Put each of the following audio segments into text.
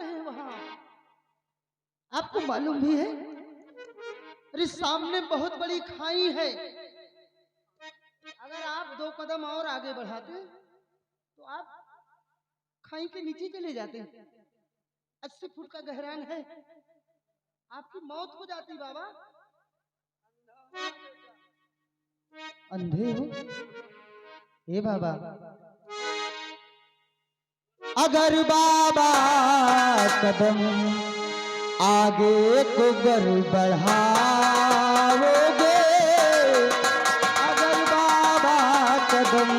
रहे हैं वहां? आपको मालूम भी है, अरे सामने बहुत बड़ी खाई है। अगर आप 2 कदम और आगे बढ़ाते तो आप खाई के नीचे चले जाते। 80 फुट का गहराई है, आपकी मौत हो जाती बाबा। अंधे हो? हे बाबा, अगर बाबा कदम आगे को गर बढ़ाओगे, अगर बाबा कदम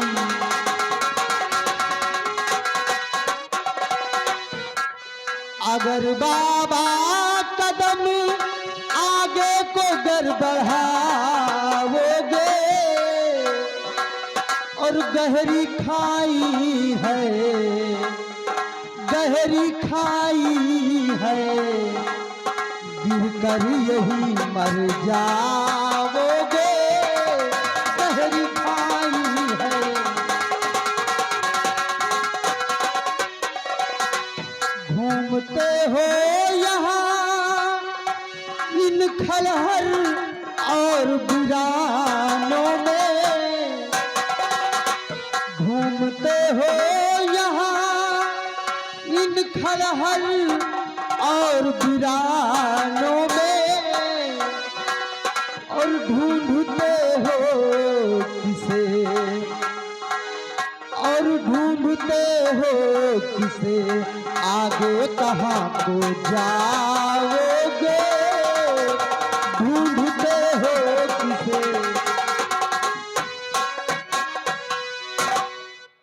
अगर बाबा कदम आगे को गर बढ़ाओगे और गहरी खाई है, गहरी खाई है, गिर कर यही मर जाओगे, गहरी खाई है। घूमते हो यहाँ इन खलहर और वीरानों में, घूमते हो यहाँ इन खलहर और वीरानों में, और ढूंढते हो किसे, और ढूंढते हो किसे, आगे कहाँ को जाओगे, ढूंढते हो किसे।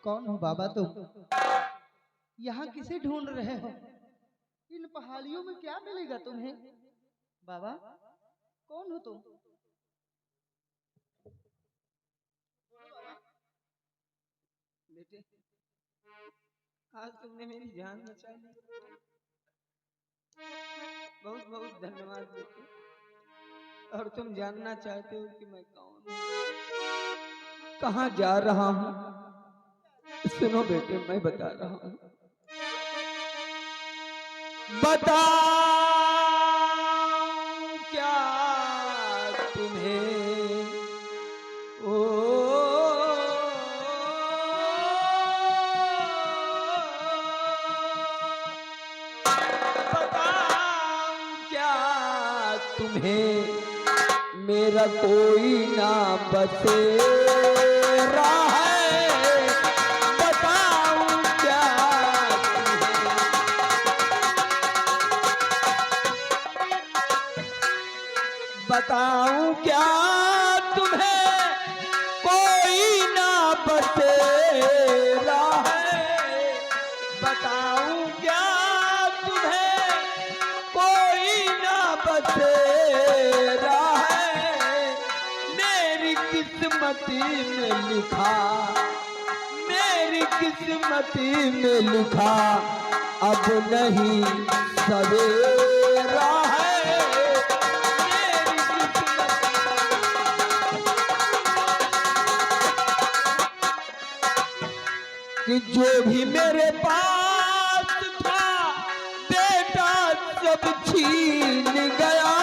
कौन हो बाबा तुम? यहाँ किसे ढूंढ रहे हो? इन पहाड़ियों में क्या मिलेगा तुम्हें? बाबा कौन हो तुम? बेटे, आज तुमने मेरी जान बचा ली, बहुत बहुत धन्यवाद बेटे। और तुम जानना चाहते हो कि मैं कौन हूँ, कहाँ जा रहा हूँ? सुनो बेटे, मैं बता रहा हूँ। बताऊं क्या तुम्हें, ओ बताऊं क्या तुम्हें, मेरा कोई ना बसेरा है, बताऊं क्या तुम्हें, बताऊं क्या तुम्हें, कोई ना बसेरा है, बताऊं क्या तुम्हें, कोई ना बसेरा है, मेरी किस्मती में लिखा, मेरी किस्मती में लिखा, अब नहीं सवेरा है, मेरी किस्मत कि जो भी मेरे पास था बेटा सब छीन गया,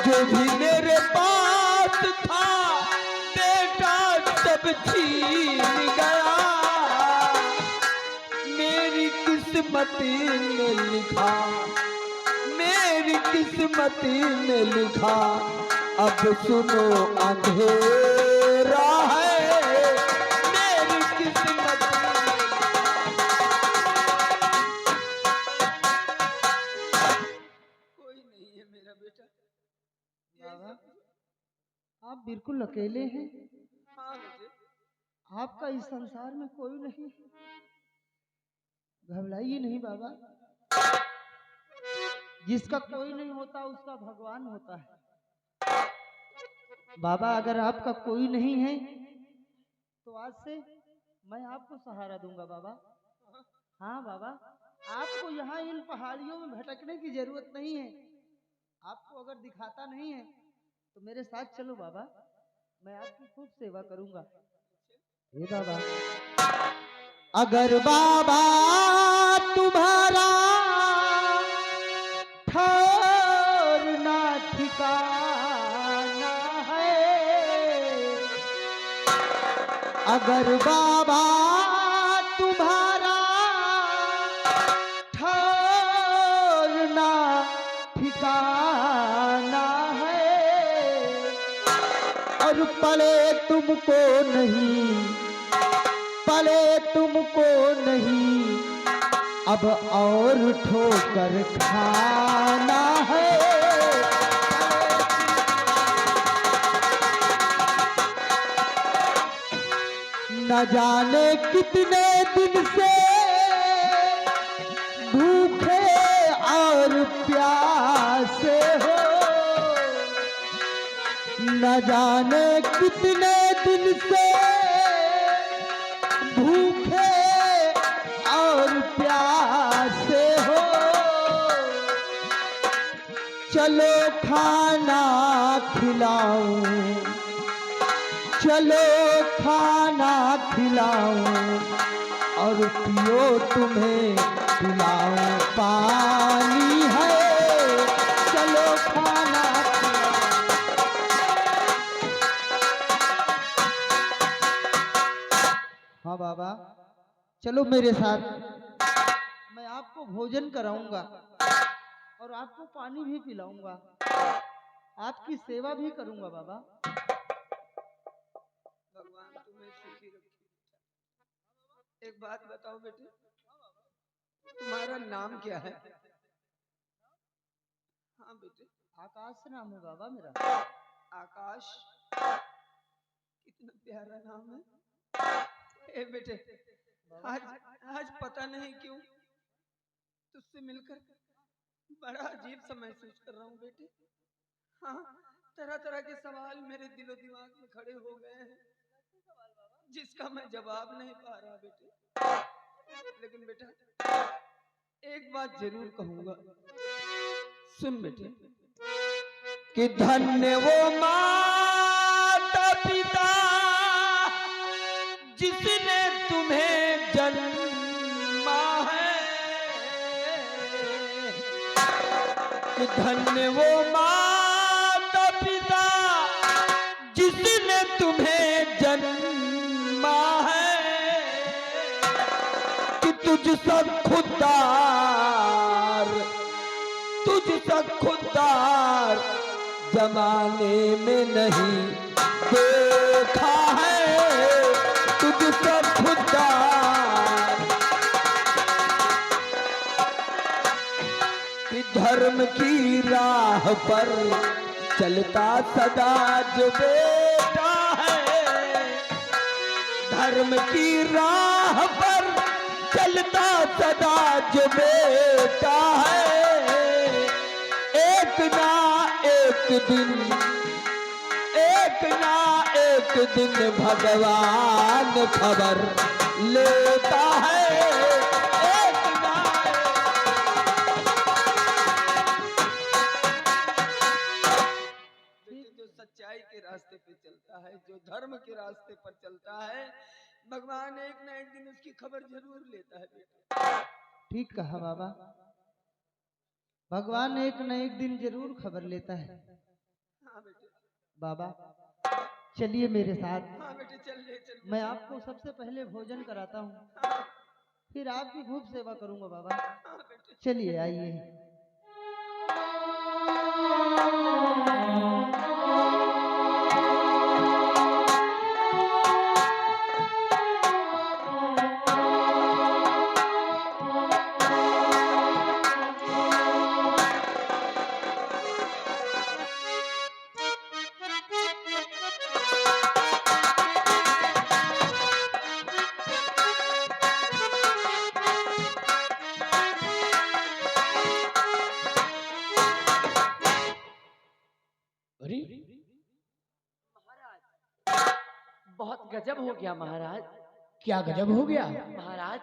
जो भी मेरे पास था बेटा सब छीन गया, मेरी किस्मती में लिखा, मेरी किस्मती में लिखा, अब सुनो अंधेरा है, मेरी किस्मत कोई नहीं है मेरा बेटा। बाबा आप बिल्कुल अकेले हैं? हाँ बेटे, आपका इस संसार में कोई नहीं? घबराइए नहीं बाबा, जिसका कोई नहीं होता उसका भगवान होता है। बाबा अगर आपका कोई नहीं है तो आज से मैं आपको सहारा दूंगा बाबा। हाँ बाबा, आपको यहाँ इन पहाड़ियों में भटकने की जरूरत नहीं है। आपको अगर दिखाता नहीं है तो मेरे साथ चलो बाबा, मैं आपकी खूब सेवा करूंगा। हे बाबा, अगर बाबा तुम्हारा अगर बाबा तुम्हारा ठहरना ठिकाना है और पड़े तुमको नहीं अब और ठोकर खाना है। न जाने कितने दिन से भूखे और प्यासे हो, न जाने कितने दिन से भूखे और प्यासे हो। चलो खाना खिलाऊं, चलो खाना खिलाऊं और पियो तुम्हें पिलाऊं पानी है। चलो खाना खिलाऊं। हाँ बाबा, चलो मेरे साथ, मैं आपको भोजन कराऊंगा और आपको पानी भी पिलाऊंगा, आपकी सेवा भी करूंगा बाबा। भगवान तुम्हें सुखी रखे। एक बात बताओ बेटे, तुम्हारा नाम क्या है? हाँ बेटे। आकाश नाम है बाबा मेरा। आकाश, कितना प्यारा नाम है। ए बेटे, आज पता नहीं क्यों तुझसे मिलकर बड़ा अजीब सा महसूस कर रहा हूँ बेटे। हाँ, तरह तरह के सवाल मेरे दिलो दिमाग में खड़े हो गए हैं जिसका मैं जवाब नहीं पा रहा बेटे। लेकिन बेटा एक बात जरूर कहूंगा, सुन बेटे, कि धन्य वो माता पिता जिसने तुम्हें जन्मा है, कि धन्य वो माता पिता जिसने तुम्हें जन्मा है, कि तुझ सा खुददार जमाने में नहीं देखा है। तुझ सा खुददार, कि धर्म की राह पर चलता सदा जो बेटा है, धर्म की राह पर चलता सदा जो बेटा है, एक ना एक दिन भगवान खबर लेता है। एक ना जो सच्चाई के रास्ते पे चलता है, जो धर्म के रास्ते पर चलता है, भगवान एक ना एक दिन उसकी खबर जरूर लेता है बेटा। ठीक कहा बाबा, भगवान एक न एक दिन जरूर खबर लेता है। हाँ बेटे। बाबा चलिए मेरे साथ। हाँ बेटे, चल। मैं आपको सबसे पहले भोजन कराता हूँ, फिर आपकी खूब सेवा करूंगा बाबा। हाँ बेटे। चलिए आइए। बहुत गजब हो गया महाराज। क्या गजब हो गया महाराज,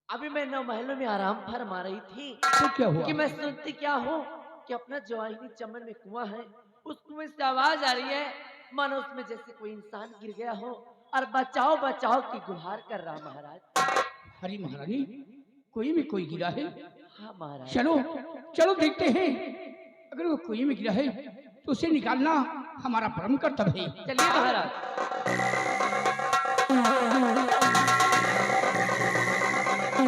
अभी मैं 9 महलों में आराम फरमा रही थी तो क्या हुआ कि मैं सुनती क्या हूँ कि अपना जवाहिनी चमन में कुआं है, उस कुएं से आवाज आ रही है मानो उसमें जैसे कोई इंसान गिर गया हो और बचाओ बचाओ की गुहार कर रहा महाराज। हरी महारानी, कुएं में कोई गिरा है? हाँ महाराज। चलो चलो देखते हैं, अगर वो कुएं में गिरा है तो उसे निकालना हमारा परम कर्तव्य है। चलिए महाराज। अब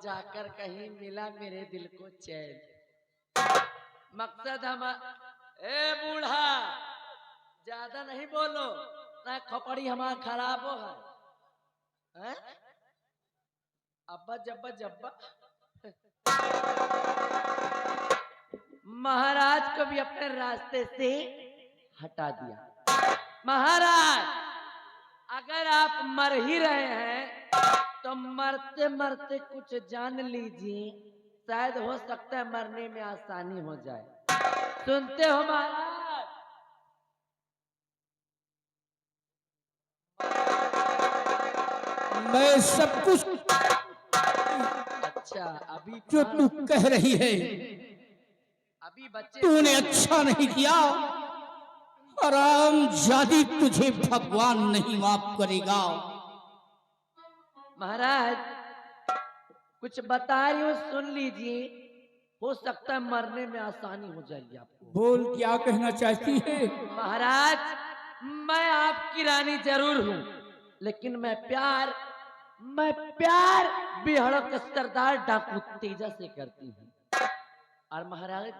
जाकर कहीं मिला मेरे दिल को चैन। मकसद हम ए बूढ़ा ज्यादा नहीं बोलो ना, खोपड़ी हमारा खराब हो है? अब्बा जब्बा जब्बा महाराज को भी अपने रास्ते से हटा दिया। महाराज अगर आप मर ही रहे हैं तो मरते मरते कुछ जान लीजिए, शायद हो सकता है मरने में आसानी हो जाए। सुनते हो महाराज? मैं सब कुछ अच्छा अभी जो तू कह रही है अभी बच्चे तूने अच्छा नहीं किया। हराम जादी, तुझे भगवान नहीं माफ करेगा। महाराज कुछ बता रही हूँ, सुन लीजिए, हो सकता है मरने में आसानी हो जाएगी आपको। बोल, क्या कहना चाहती है? महाराज मैं आपकी रानी जरूर हूँ, लेकिन मैं प्यार बिहड़क सरदार डाकू तेजा से करती हूँ। और महाराज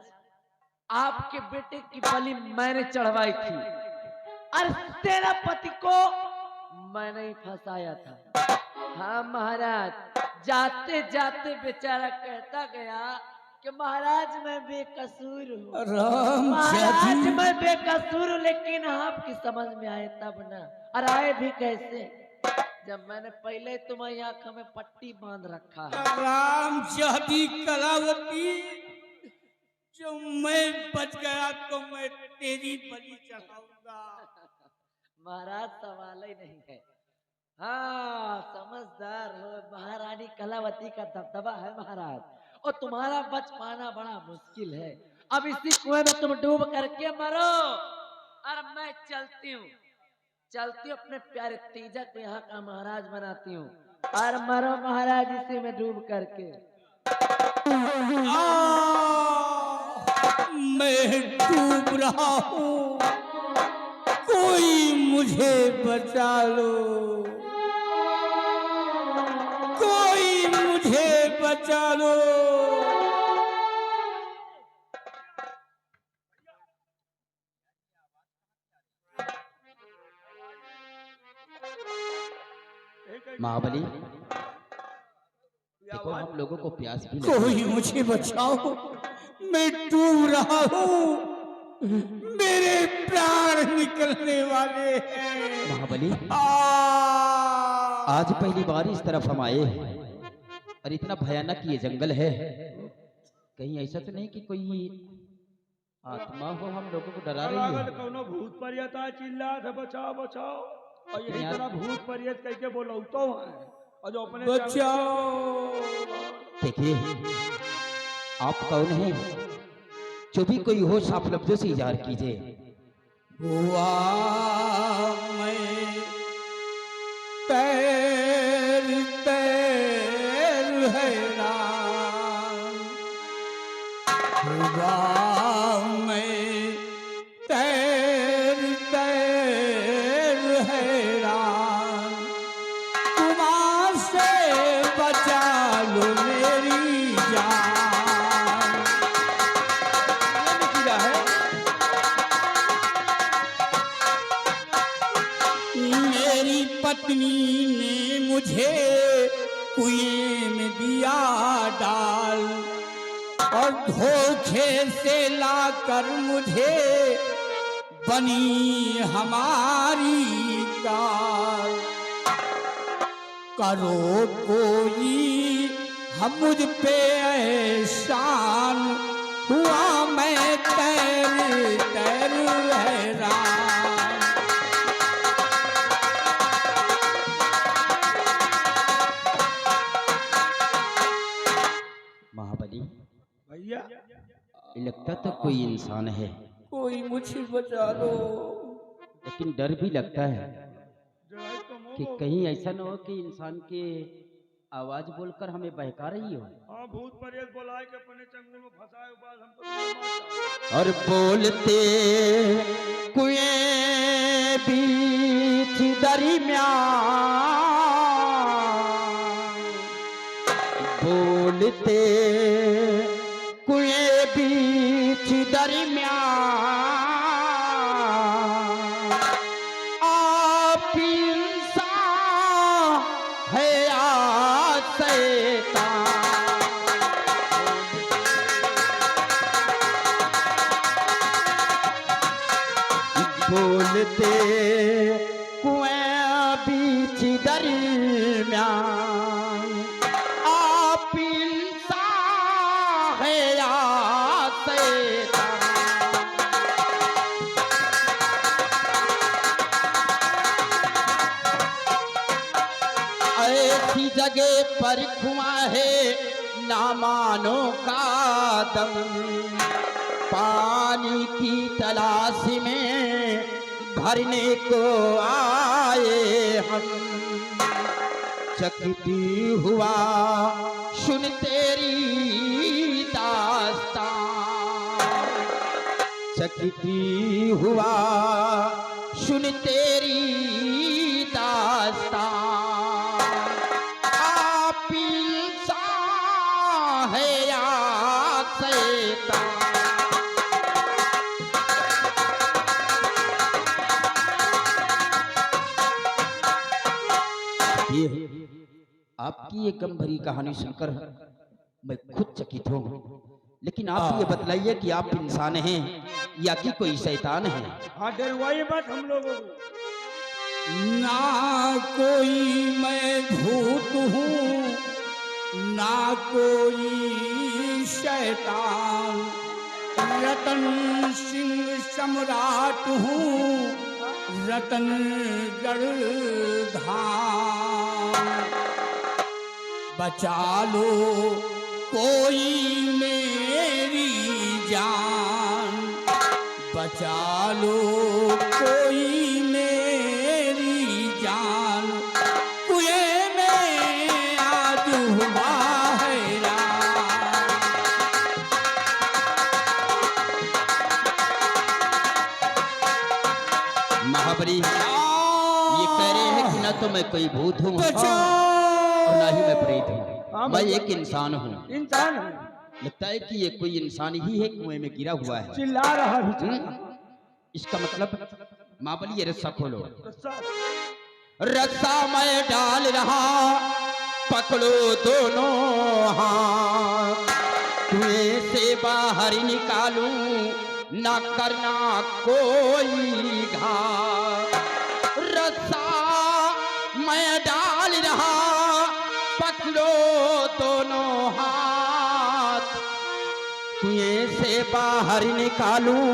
आपके बेटे की बलि मैंने चढ़वाई थी और सेनापति को मैंने ही फंसाया था। हाँ महाराज, जाते जाते बेचारा कहता गया कि महाराज मैं बेकसूर हूँ, महाराज मैं बेकसूर हूँ, लेकिन आपकी समझ में आए तब ना। और आए भी कैसे, जब मैंने पहले तुम्हारी आंख में पट्टी बांध रखा है। राम जादी कलावती, जो मैं बच गया तो मैं तेरी बलि चढ़ाऊंगा। महाराज सवाल ही नहीं है। हाँ समझदार हो, महारानी कलावती का दबदबा है महाराज, और तुम्हारा बच पाना बड़ा मुश्किल है। अब इसी कुएं में तुम डूब करके मरो और मैं चलती हूँ अपने प्यारे तेजा को यहाँ का महाराज बनाती हूँ, और मरो महाराज इसी में डूब करके। मैं डूब रहा हूँ, कोई मुझे बचा लो, कोई मुझे बचा लो। महाबली, देखो हम लोगों को प्यास भी लगी। कोई मुझे बचाओ, मैं डूब रहा हूँ, मेरे प्राण निकलने वाले हैं। महाबली, आज पहली बार इस तरफ हम आए हैं और इतना भयानक ये जंगल है, कहीं ऐसा तो नहीं कि कोई आत्मा हो हम लोगों को डरा रही है? कोनो भूत परियत चिल्ला था बचाओ बचाओ, और यही तरह भूत परियत कह के बोलौतो है, और जो अपने बचाओ। देखिए आप कौन हैं? जो भी कोई हो साफ लफ्जों से इजहार कीजिए। हुआ मैं तैर हैरान, हुआ मैं तैर हैरान, तुम से बचा लो मेरी जान। मेरी पत्नी ने मुझे कुएं में दिया डाल, और धोखे से लाकर मुझे बनी हमारी काल। करो कोई हम मुझ पे एहसान, हुआ मैं तैर हैरान। महाबली, भैया दिखता तो कोई इंसान है, कोई मुझे बचा लो। लेकिन डर भी लगता है कि कहीं ऐसा न हो कि इंसान के आवाज बोलकर हमें बहका रही हो। हाँ, भूत प्रेत बुलाए के अपने चंगुल में फंसाए बाद हमको और बोलते कुएं बीच दरमियान, बोलते कुएं बीच दरमियान, आप इंसान है या शैतान। बोलते कुएं बीच दरमियान, आप इंसान है या शैतान। ऐसी जगह पर खुआ है नामानो का दम, पानी की तलाश में भरने को आए हम। चकती हुआ सुन तेरी दास्तां, चकती हुआ सुन तेरी दास्तां। आप इंसान है या शैतान। ये आपकी ये गम भरी कहानी सुनकर मैं खुद चकित हूँ, लेकिन आप ये बतलाइए कि आप इंसान हैं या कि कोई शैतान है। हाँ, डरवाइए बात हम लोगों को। ना कोई मैं भूत हूँ, ना कोई शैतान, रतन सिंह सम्राट हूँ, रतनगढ़ धाम। बचा लो कोई मेरी जान, बचा लो कोई मेरी जान, कुएं में आज हुआ हैरान। महाबली ये कह रहे हैं कि न तो मैं कोई भूत हूँ और ना ही मैं प्रेत हूँ, मैं एक इंसान हूँ। इंसान है, लगता है कि ये कोई इंसान ही है, कुएं में गिरा हुआ है। चिल्ला रहा है। इसका मतलब महाबली ये रस्सा खोलो। रस्सा मैं डाल रहा, पकड़ो दोनों हाथ, कुएं से बाहर निकालूं, ना करना कोई घात। रस्सा मैं डाल रहा, पकड़ो दोनों हाथ, कुएं से बाहर निकालूं,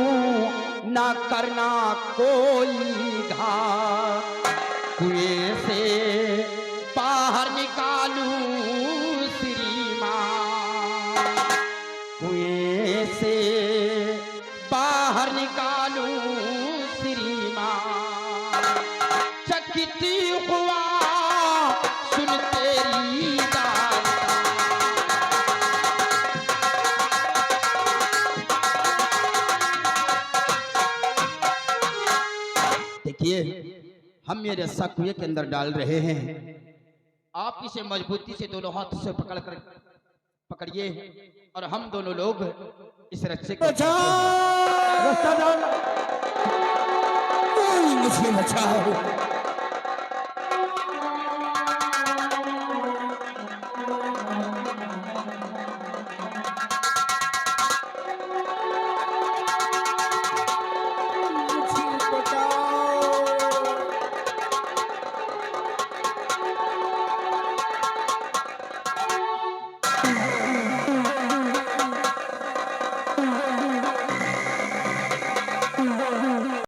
ना करना कोई घात। कुएं से बाहर निकालूं श्रीमान, कुएं से बाहर निकालूं श्रीमान। चकित हुआ सुन तेरी दास्तां। देखिए, हम ये रस्सा कुएं के अंदर डाल रहे हैं, आप इसे मजबूती से दोनों हाथ से पकड़िए और हम दोनों लोग इस रस्से को रास्ता डाल, कोई मुझे बचाओ।